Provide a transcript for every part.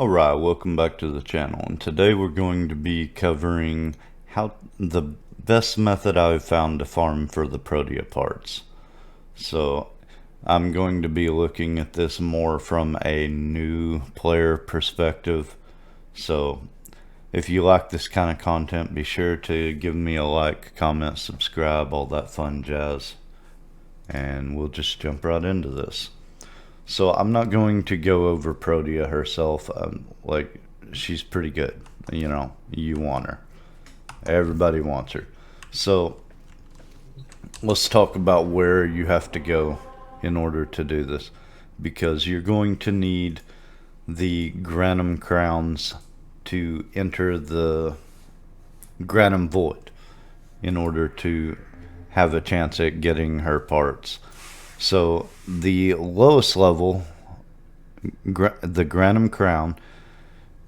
Alright, welcome back to the channel, and today we're going to be covering how the best method I've found to farm for the Protea parts. So I'm going to be looking at this more from a new player perspective. So if you like this kind of content, be sure to give me a like, comment, subscribe, all that fun jazz, and we'll just jump right into this. So I'm not going to go over Protea herself. Like, she's pretty good. You know, you want her. Everybody wants her. So let's talk about where you have to go in order to do this. Because you're going to need the Granum crowns to enter the Granum Void in order to have a chance at getting her parts. So the lowest level, the Granum crown,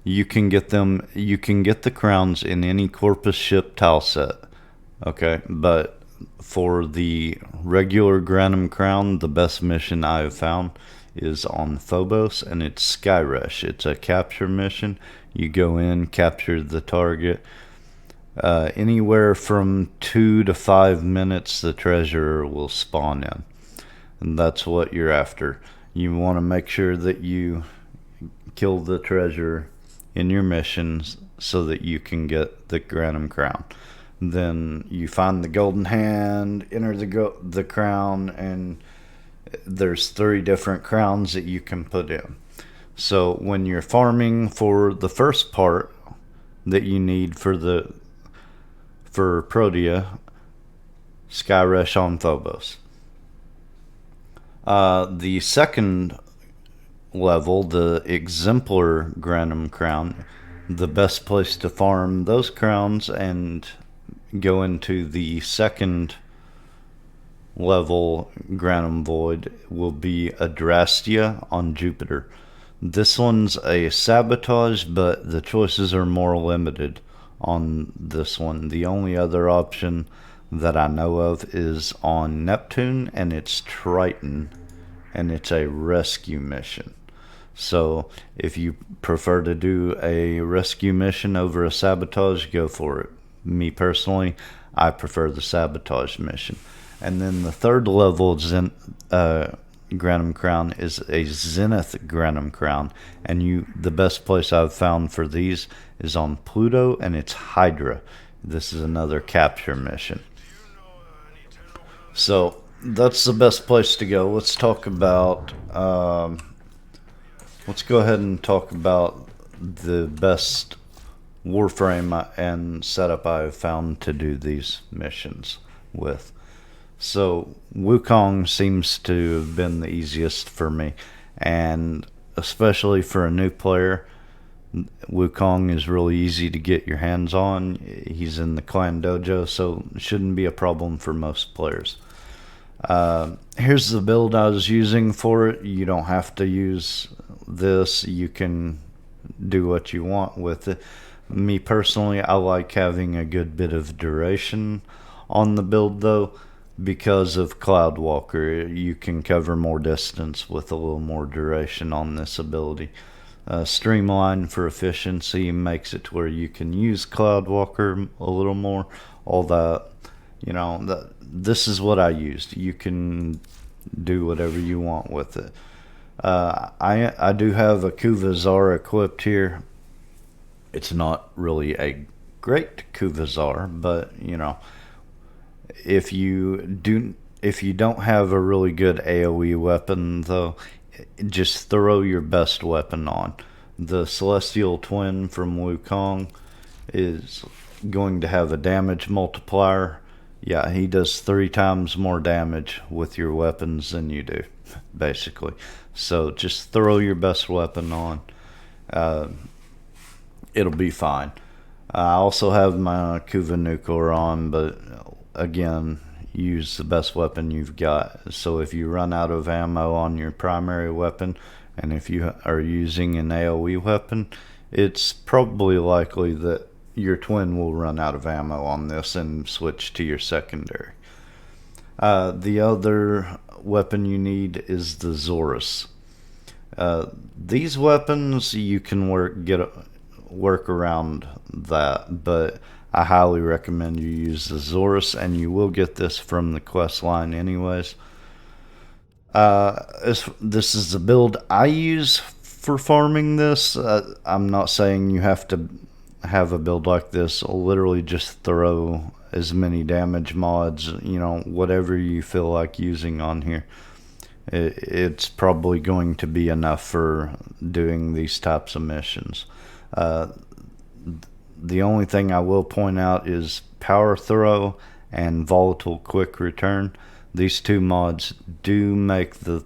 you can get them. You can get the crowns in any Corpus ship tile set. Okay, but for the regular Granum crown, the best mission I have found is on Phobos, and it's Skyrush. It's a capture mission. You go in, capture the target. Anywhere from 2 to 5 minutes, the treasure will spawn in. And that's what you're after. You want to make sure that you kill the treasure in your missions so that you can get the Granum crown. Then you find the golden hand, enter the crown, and there's 3 different crowns that you can put in. So when you're farming for the first part that you need for Protea, Skyrush on Phobos. The second level, the exemplar Granum crown, the best place to farm those crowns and go into the second level Granum Void will be Adrastea on Jupiter. This one's a sabotage, but the choices are more limited on this one. The only other option that I know of is on Neptune, and it's Triton, and it's a rescue mission. So if you prefer to do a rescue mission over a sabotage, go for it. Me personally, I prefer the sabotage mission. And then the third level Granum crown is a Zenith Granum crown, and the best place I've found for these is on Pluto, and it's Hydra. This is another capture mission. So that's the best place to go. Let's talk about. Let's go ahead and talk about the best Warframe and setup I've found to do these missions with. So Wukong seems to have been the easiest for me, and especially for a new player, Wukong is really easy to get your hands on. He's in the clan dojo, so it shouldn't be a problem for most players. Here's the build I was using for it. You don't have to use this. You can do what you want with it. Me personally, I like having a good bit of duration on the build though, because of Cloudwalker. You can cover more distance with a little more duration on this ability. Streamline for efficiency makes it to where you can use Cloudwalker a little more. All that, this is what I used. You can do whatever you want with it. I do have a Kuvazar equipped here. It's not really a great Kuvazar, but if you don't have a really good AoE weapon though, just throw your best weapon on. The Celestial Twin from Wukong is going to have a damage multiplier. Yeah, he does 3 times more damage with your weapons than you do, basically. So just throw your best weapon on. It'll be fine. I also have my Kuva Nuclear on, but again, use the best weapon you've got. So if you run out of ammo on your primary weapon, and if you are using an AoE weapon, it's probably likely that your twin will run out of ammo on this and switch to your secondary. The other weapon you need is the Zorus. These weapons you can work around that, but I highly recommend you use the Zorus, and you will get this from the quest line anyways. This is the build I use for farming this. I'm not saying you have to have a build like this. I'll literally just throw as many damage mods, you know, whatever you feel like using on here. It's probably going to be enough for doing these types of missions. The only thing I will point out is Power Throw and Volatile Quick Return. These two mods do make the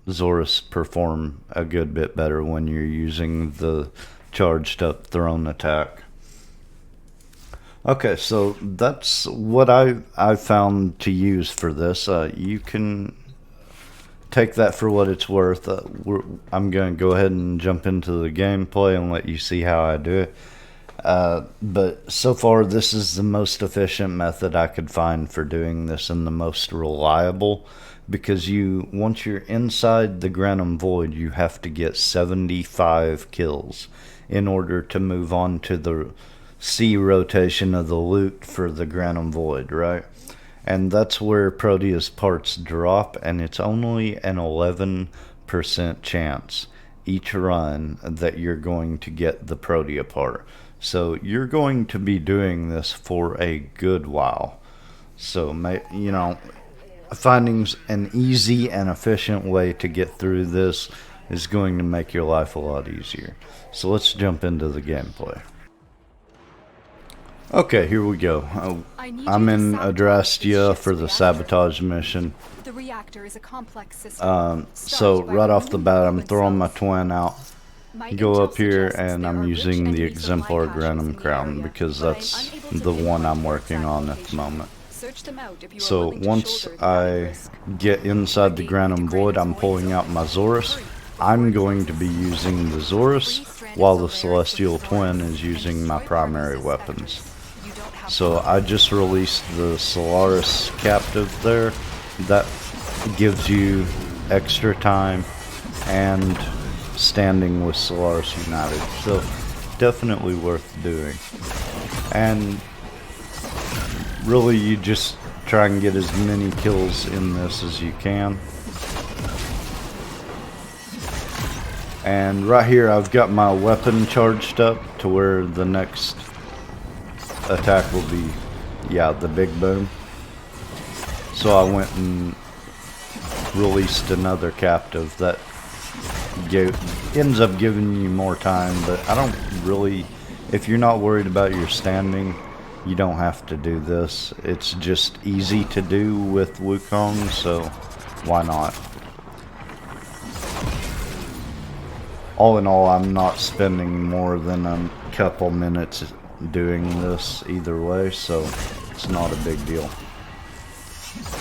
Zorus perform a good bit better when you're using the charged up thrown attack. Okay, so that's what I found to use for this. You can take that for what it's worth. I'm going to go ahead and jump into the gameplay and let you see how I do it. But so far, this is the most efficient method I could find for doing this, and the most reliable, because once you're inside the Granum Void, you have to get 75 kills in order to move on to the C rotation of the loot for the Granum Void, right? And that's where Protea's parts drop, and it's only an 11% chance each run that you're going to get the Protea part. So you're going to be doing this for a good while. So, you know, finding an easy and efficient way to get through this is going to make your life a lot easier. So let's jump into the gameplay. Okay, here we go. I'm in Adrastia for the sabotage mission. The reactor is a complex system. So right off the bat, I'm throwing my twin out. Go up here, and I'm using the Exemplar Granum Crown because that's the one I'm working on at the moment. So once I get inside the Granum Void, I'm pulling out my Zorus. I'm going to be using the Zorus while the Celestial Twin is using my primary weapons. So I just released the Solaris captive there. That gives you extra time and standing with Solaris United. So definitely worth doing. And really, you just try and get as many kills in this as you can. And right here I've got my weapon charged up to where the next attack will be, yeah, the big boom. So I went and released another captive that ends up giving you more time, but I don't really, if you're not worried about your standing, you don't have to do this. It's just easy to do with Wukong, so why not? All in all, I'm not spending more than a couple minutes doing this either way, so it's not a big deal.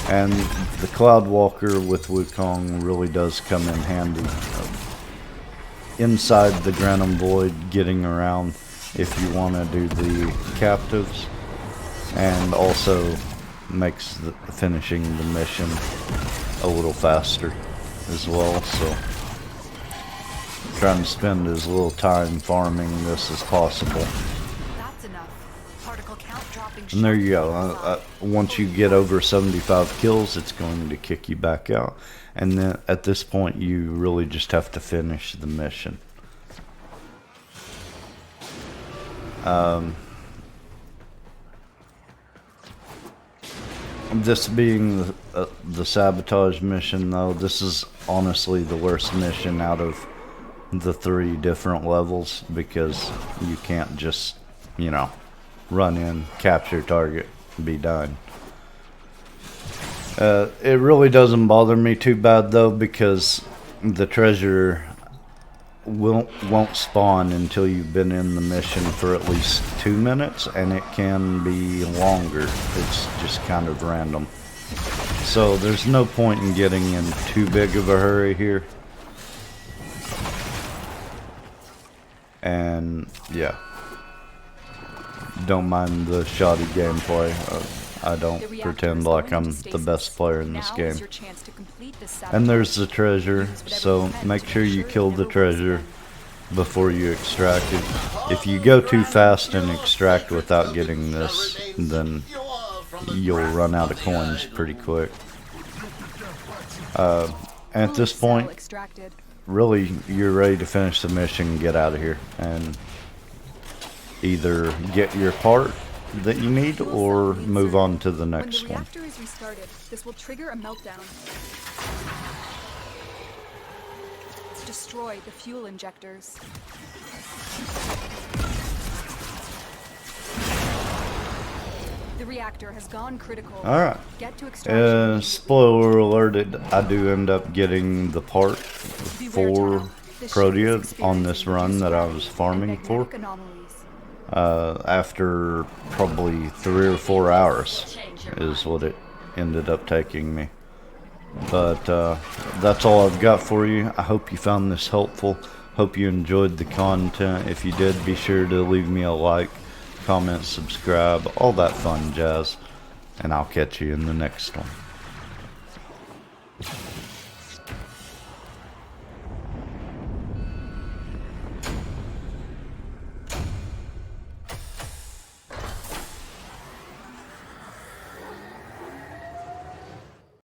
And the Cloud Walker with Wukong really does come in handy inside the Granum Void, getting around if you want to do the captives, and also makes finishing the mission a little faster as well. So trying to spend as little time farming this as possible. And there you go. Once you get over 75 kills, it's going to kick you back out. And then at this point, you really just have to finish the mission. This being the sabotage mission, though, this is honestly the worst mission out of the 3 different levels, because you can't just, you know, run in, capture target, be done. It really doesn't bother me too bad though, because the treasure won't spawn until you've been in the mission for at least 2 minutes, and it can be longer. It's just kind of random. So there's no point in getting in too big of a hurry here. And yeah, don't mind the shoddy gameplay. I The don't reactor pretend is like going I'm into the stasis. best player in this Now game. is your chance to complete this And sabotage. there's the treasure, Use whatever so you can make to sure you it kill the never works treasure again. before you extract it. If you go too fast and extract without getting this, then you'll run out of coins pretty quick. At this Cell point, extracted. really, you're ready to finish the mission and get out of here. And either get your part that you need or move on to the next When the one. reactor is restarted, this will trigger a meltdown. Destroy the fuel injectors. The reactor has gone critical. Alright. Get to extraction. Spoiler alert, I do end up getting the part Beware, for child. This ship is Protea on this experiencing run that I reduced was gravity farming and for. magnetic anomalies. After probably 3 or 4 hours is what it ended up taking me. But that's all I've got for you. I hope you found this helpful. Hope you enjoyed the content. If you did, be sure to leave me a like, comment, subscribe, all that fun jazz. And I'll catch you in the next one.